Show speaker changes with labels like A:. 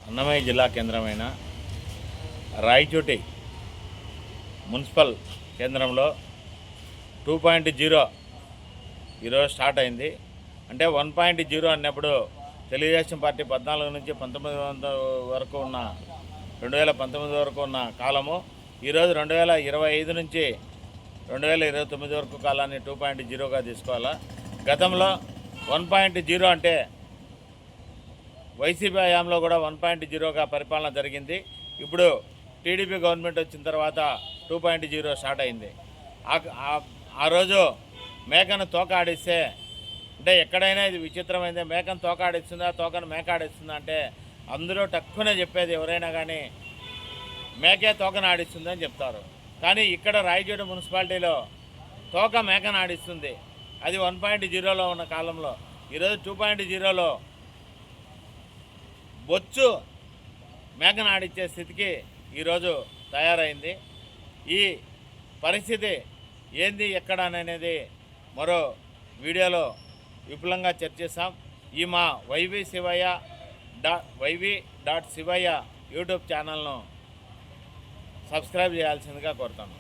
A: అన్నమయ్య జిల్లా కేంద్రమైన రాయచోటి మున్సిపల్ కేంద్రంలో 2.0 ఈరోజు స్టార్ట్ అయింది. అంటే 1.0 అన్నప్పుడు తెలుగుదేశం పార్టీ 14 నుంచి 19 వరకు ఉన్న 2019 వరకు ఉన్న కాలము, ఈరోజు 2025 నుంచి 2029 వరకు కాలాన్ని 2.0గా తీసుకోవాలా. గతంలో 1.0 అంటే వైసీపీ హయాంలో కూడా 1.0గా పరిపాలన జరిగింది. ఇప్పుడు టీడీపీ గవర్నమెంట్ వచ్చిన తర్వాత 2.0 స్టార్ట్ అయింది. ఆ రోజు మేకను తోక ఆడిస్తే, అంటే ఎక్కడైనా ఇది విచిత్రమైంది, మేకను తోక ఆడిస్తుందా, తోకను మేక ఆడిస్తుందా అంటే అందరూ తక్కువనే చెప్పేది. ఎవరైనా కానీ మేకే తోకను ఆడిస్తుందని చెప్తారు. కానీ ఇక్కడ రాయచోటి మున్సిపాలిటీలో తోక మేకను ఆడిస్తుంది. అది 1.0లో ఉన్న కాలంలో. ఈరోజు 2.0లో బొచ్చు మేకను ఆడిచ్చే స్థితికి ఈరోజు తయారైంది. ఈ పరిస్థితి ఏంది ఎక్కడ అనేది మరో వీడియోలో విపులంగా చర్చిస్తాం. ఈ మా YV.శివయ్య యూట్యూబ్ ఛానల్ను సబ్స్క్రైబ్ చేయాల్సిందిగా కోరుతాను.